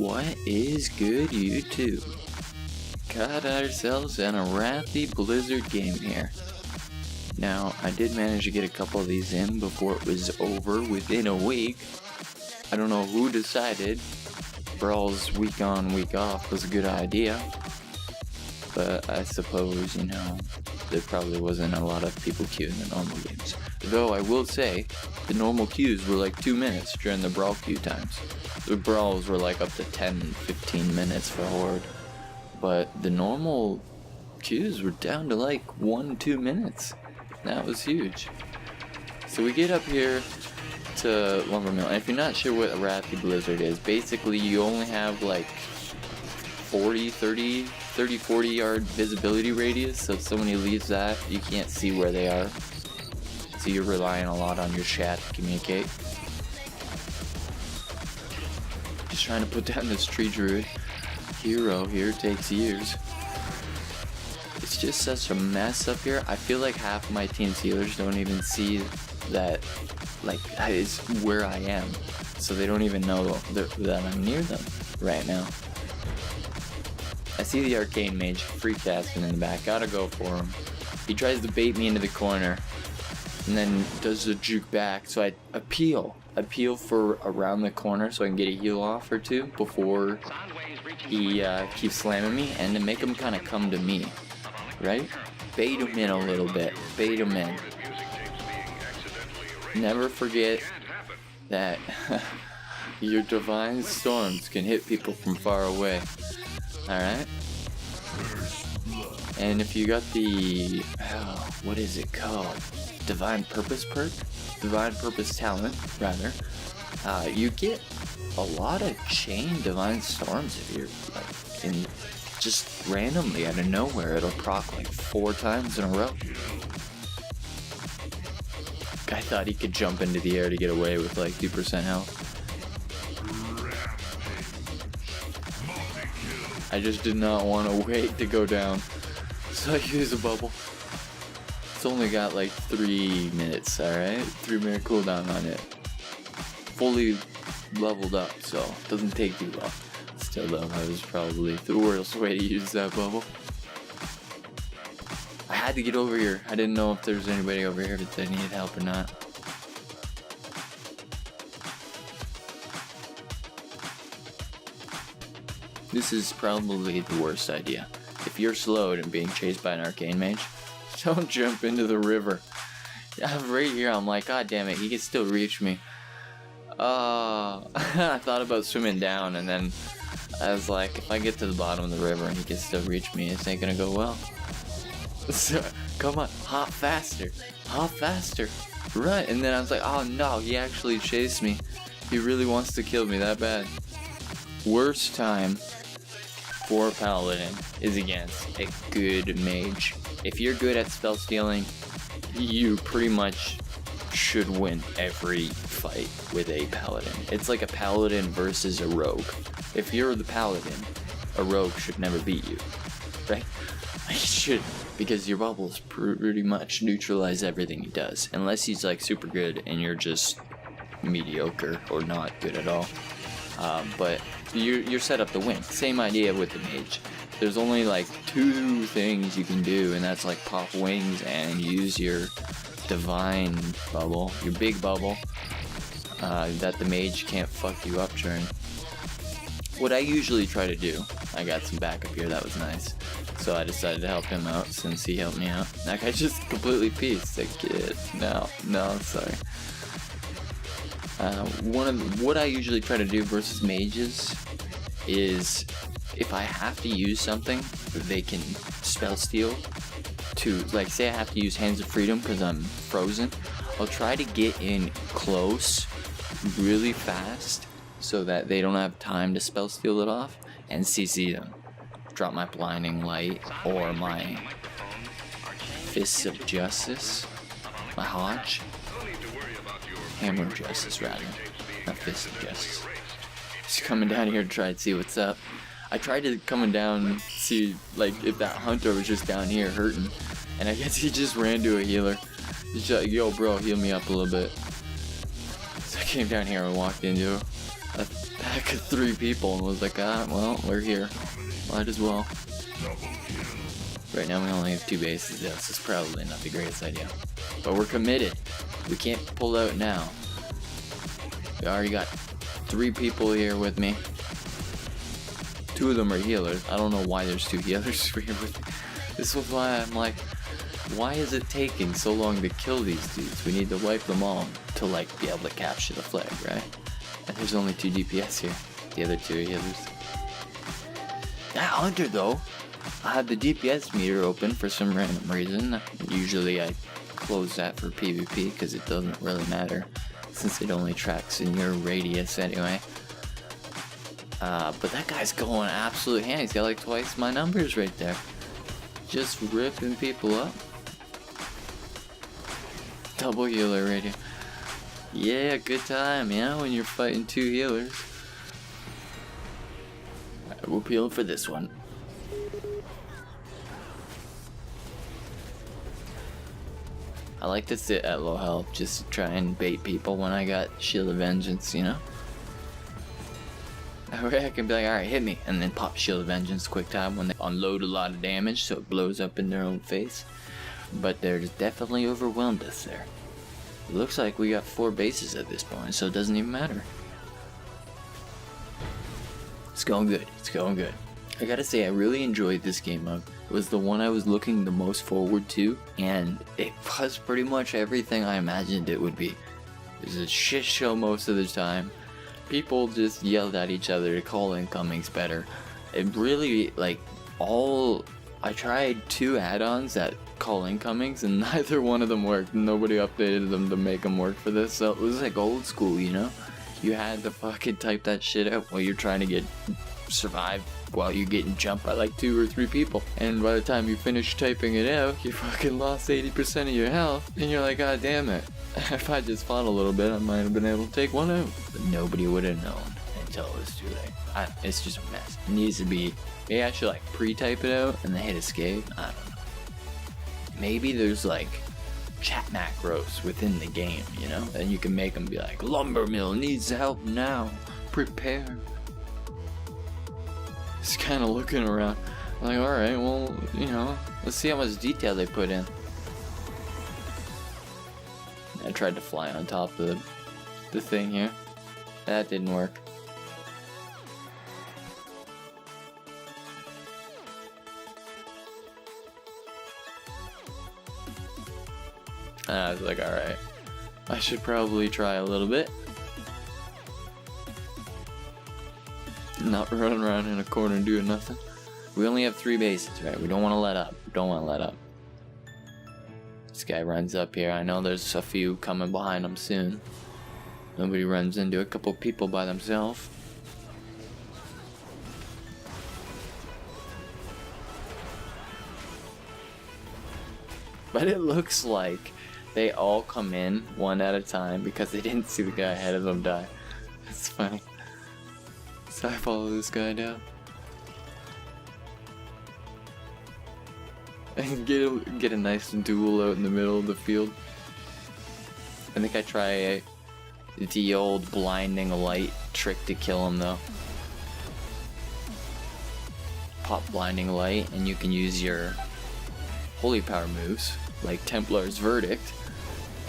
What is good, YouTube? Got ourselves an Arathi Blizzard game here. Now, I did manage to get a couple of these in before it was over within a week. I don't know who decided Brawls week on, week off was a good idea. But I suppose, you know, there probably wasn't a lot of people queuing the normal games. Though I will say, the normal queues were like 2 minutes during the Brawl queue times. The Brawls were like up to 10-15 minutes for Horde. But the normal queues were down to like 1-2 minutes. That was huge. So we get up here to Lumber Mill. And if you're not sure what Arathi Blizzard is, basically you only have like 40 yard visibility radius, so if somebody leaves that, you can't see where they are. So you're relying a lot on your chat to communicate. Just trying to put down this tree druid. Hero here takes years. It's just such a mess up here. I feel like half of my team's healers don't even see that, like, that is where I am. So they don't even know that I'm near them right now. I see the arcane mage free casting in the back, gotta go for him. He tries to bait me into the corner and then does the juke back, so I appeal for around the corner so I can get a heal off or two before he keeps slamming me, and to make him kind of come to me, right? Bait him in a little bit, bait him in. Never forget that your divine storms can hit people from far away. Alright? And if you got the, what is it called? Divine Purpose perk? Divine Purpose talent, rather. You get a lot of chain Divine Storms if you're, like, in just randomly out of nowhere. It'll proc like 4 times in a row. Guy thought he could jump into the air to get away with like 2% health. I just did not want to wait to go down, so I used a bubble. It's only got like 3 minutes, alright? 3-minute cooldown on it. Fully leveled up, so it doesn't take too long. Still though, that was probably the worst way to use that bubble. I had to get over here. I didn't know if there was anybody over here that needed help or not. This is probably the worst idea. If you're slowed and being chased by an arcane mage, don't jump into the river. Right here, I'm like, god damn it, he can still reach me. I thought about swimming down, and then I was like, if I get to the bottom of the river and he can still reach me, this ain't gonna go well. So, come on, hop faster, run. And then I was like, oh no, he actually chased me. He really wants to kill me that bad. Worst time for Paladin is against a good mage. If you're good at spell stealing, you pretty much should win every fight with a Paladin. It's like a Paladin versus a rogue. If you're the Paladin, a rogue should never beat you, right? He should, because your bubbles pretty much neutralize everything he does, unless he's like super good and you're just mediocre or not good at all. But you're set up to win. Same idea with the mage. There's only like 2 things you can do, and that's like pop wings and use your divine bubble, your big bubble, that the mage can't fuck you up during. What I usually try to do, I got some backup here, that was nice. So I decided to help him out since he helped me out. That guy just completely pieced. Like, kid, no, sorry. What I usually try to do versus mages is, if I have to use something, they can spell steal to, like, say I have to use Hands of Freedom because I'm frozen, I'll try to get in close really fast so that they don't have time to spell steal it off and CC them. Drop my Blinding Light or my Fists of Justice, my Hodge. Hammer of Justice, rather. Not Fist of Justice. Just coming down here to try and see what's up. I tried to coming down, see like if that hunter was just down here hurting, and I guess he just ran to a healer. He's like, yo bro, heal me up a little bit. So I came down here and walked into pack of 3 people and was like, well, we're here. Might as well. Right now we only have 2 bases, though, so it's probably not the greatest idea. But we're committed. We can't pull out now. We already got 3 people here with me. 2 of them are healers. I don't know why there's 2 healers here with me. This was why I'm like, why is it taking so long to kill these dudes? We need to wipe them all to like be able to capture the flag, right? And there's only 2 DPS here. The other 2 are healers. That hunter though, I had the DPS meter open for some random reason. Usually I close that for PvP because it doesn't really matter since it only tracks in your radius anyway. But that guy's going absolute hand. He's got like twice my numbers right there. Just ripping people up. Double healer right here. Yeah, good time, you know, when you're fighting 2 healers. Alright, we'll peel for this one. I like to sit at low health just to try and bait people when I got Shield of Vengeance, you know? I can be like, alright, hit me, and then pop Shield of Vengeance quick time when they unload a lot of damage so it blows up in their own face. But they're definitely overwhelmed us there. It looks like we got 4 bases at this point, so it doesn't even matter. It's going good, it's going good. I gotta say, I really enjoyed this game mode. It was the one I was looking the most forward to, and it was pretty much everything I imagined it would be. It was a shit show most of the time. People just yelled at each other to call incomings better. It really, like, I tried 2 add-ons that call incomings and neither one of them worked. Nobody updated them to make them work for this, so it was like old school, you know? You had to fucking type that shit out while you're trying to survive while you're getting jumped by like 2 or 3 people. And by the time you finish typing it out, you fucking lost 80% of your health, and you're like, god damn it. If I just fought a little bit, I might have been able to take one out. But nobody would have known until it was too late. It's just a mess. It needs to be, maybe I should like pre-type it out and then hit escape. I don't know. Maybe there's like chat macros within the game, you know? And you can make them be like, lumber mill needs help now. Prepare. Just kind of looking around. I'm like, alright, well, you know, let's see how much detail they put in. I tried to fly on top of the thing here. That didn't work. And I was like, alright, I should probably try a little bit. Not running around in a corner doing nothing. We only have 3 bases, right? We don't want to let up. We don't want to let up. This guy runs up here. I know there's a few coming behind him soon. Nobody runs into a couple people by themselves. But it looks like they all come in one at a time because they didn't see the guy ahead of them die. It's funny. So I follow this guy down. And get a nice duel out in the middle of the field. I think I try the old blinding light trick to kill him though. Pop blinding light and you can use your holy power moves like Templar's Verdict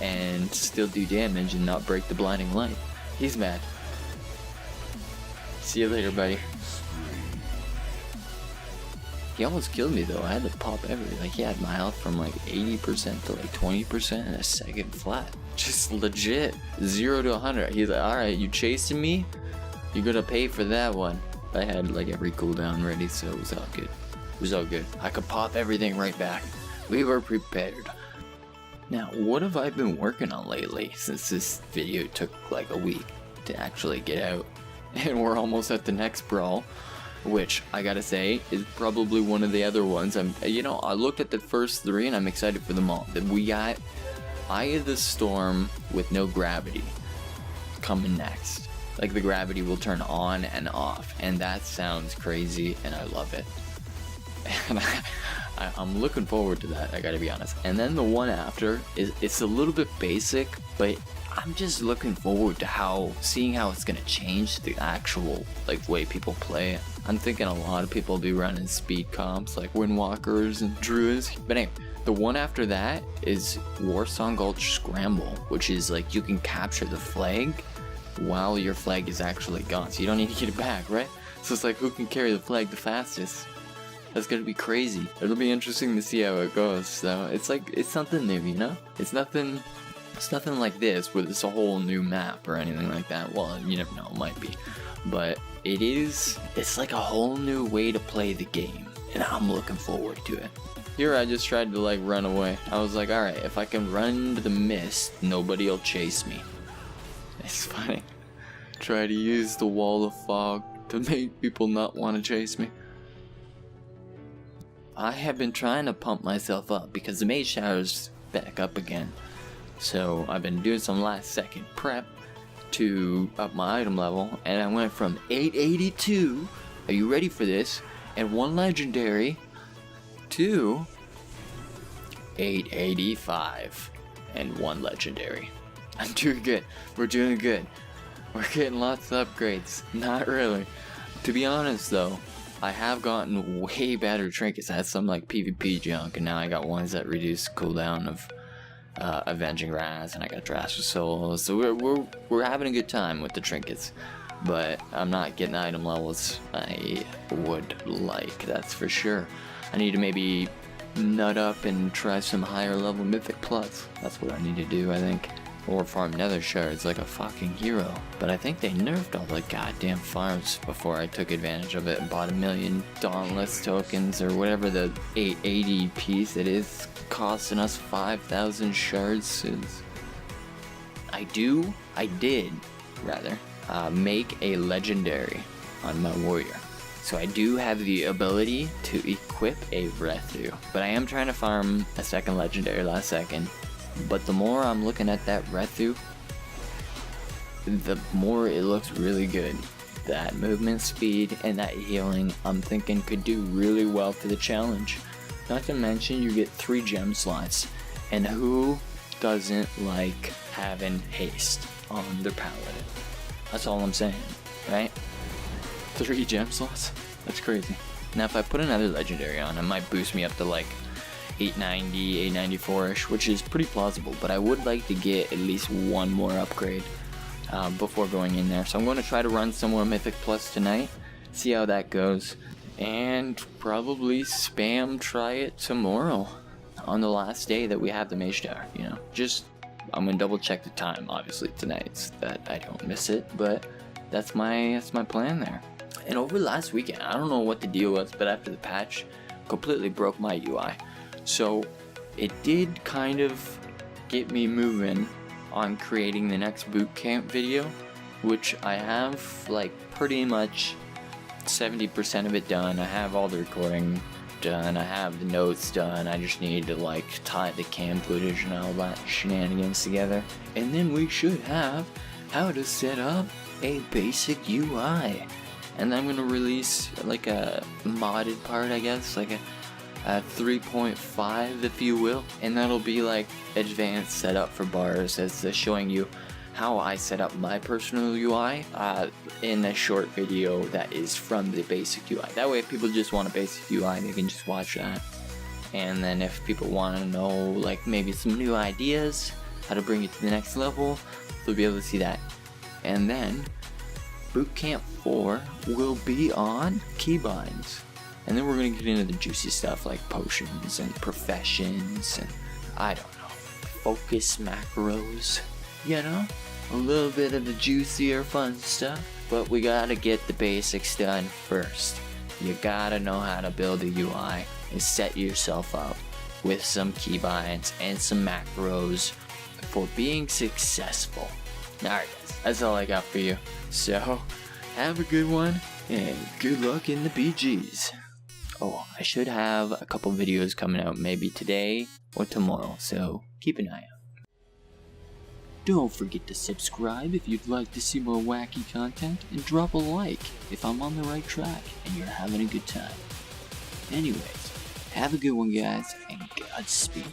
and still do damage and not break the blinding light. He's mad. See you later, buddy. He almost killed me though. I had to pop everything. Like he had my health from like 80% to like 20% in a second flat. Just legit. 0 to 100. He's like, alright, you chasing me? You're gonna pay for that one. I had like every cooldown ready, so it was all good. It was all good. I could pop everything right back. We were prepared. Now, what have I been working on lately since this video took like a week to actually get out? And we're almost at the next Brawl, which I gotta say is probably one of the other ones. I looked at the first 3 and I'm excited for them all. We got Eye of the Storm with no gravity coming next. Like the gravity will turn on and off, and that sounds crazy and I love it. And I'm looking forward to that, I gotta be honest. And then the one after it's a little bit basic, but I'm just looking forward to seeing how it's gonna change the actual like way people play. I'm thinking a lot of people will be running speed comps like Windwalkers and Druids. But anyway, the one after that is Warsong Gulch Scramble, which is like you can capture the flag while your flag is actually gone, so you don't need to get it back, right? So it's like who can carry the flag the fastest. That's gonna be crazy. It'll be interesting to see how it goes. So it's like, it's something new, you know? It's nothing like this where it's a whole new map or anything like that. Well, you never know, it might be. But it's like a whole new way to play the game, and I'm looking forward to it. Here I just tried to like run away. I was like, alright, if I can run into the mist, nobody will chase me. It's funny. Try to use the wall of fog to make people not want to chase me. I have been trying to pump myself up because the mage tower's back up again. So I've been doing some last second prep to up my item level, and I went from 882, are you ready for this, and 1 legendary, to 885 and 1 legendary. I'm doing good. We're doing good. We're getting lots of upgrades. Not really. To be honest though, I have gotten way better trinkets. I had some like PvP junk, and now I got ones that reduce cooldown of Avenging Raz, and I got Drash of Souls. So we're having a good time with the trinkets, but I'm not getting item levels I would like, that's for sure. I need to maybe nut up and try some higher level Mythic Plus. That's what I need to do, I think. Or farm nether shards like a fucking hero. But I think they nerfed all the goddamn farms before I took advantage of it and bought 1 million Dauntless tokens or whatever the 880 piece it is, costing us 5,000 shards. I did make a legendary on my warrior. So I do have the ability to equip a Rethu. But I am trying to farm a second legendary last second. But the more I'm looking at that Rethu, the more it looks really good. That movement speed and that healing, I'm thinking could do really well for the challenge. Not to mention you get 3 gem slots, and who doesn't like having haste on their paladin? That's all I'm saying, right? 3 gem slots? That's crazy. Now if I put another legendary on, it might boost me up to like 890, 894ish, which is pretty plausible, but I would like to get at least 1 more upgrade before going in there. So I'm going to try to run some more Mythic Plus tonight, see how that goes, and probably spam try it tomorrow on the last day that we have the Mage Tower, you know. Just, I'm going to double check the time, obviously, tonight, so that I don't miss it, but that's my plan there. And over last weekend, I don't know what the deal was, but after the patch, completely broke my UI. So it did kind of get me moving on creating the next boot camp video, which I have like pretty much 70% of it done. I have all the recording done, I have the notes done, I just need to like tie the cam footage and all that shenanigans together. And then we should have how to set up a basic UI. And I'm gonna release like a modded part, I guess, like a 3.5 if you will, and that'll be like advanced setup for bars, as showing you how I set up my personal UI in a short video that is from the basic UI. That way if people just want a basic UI, they can just watch that. And then if people want to know like maybe some new ideas, how to bring it to the next level, they'll be able to see that. And then Bootcamp 4 will be on keybinds. And then we're going to get into the juicy stuff like potions and professions and, I don't know, focus macros, you know? A little bit of the juicier fun stuff. But we gotta get the basics done first. You gotta know how to build a UI and set yourself up with some keybinds and some macros for being successful. Alright guys, that's all I got for you. So, have a good one and good luck in the BGs. Oh, I should have a couple videos coming out maybe today or tomorrow, so keep an eye out. Don't forget to subscribe if you'd like to see more wacky content, and drop a like if I'm on the right track and you're having a good time. Anyways, Have a good one, guys, and Godspeed.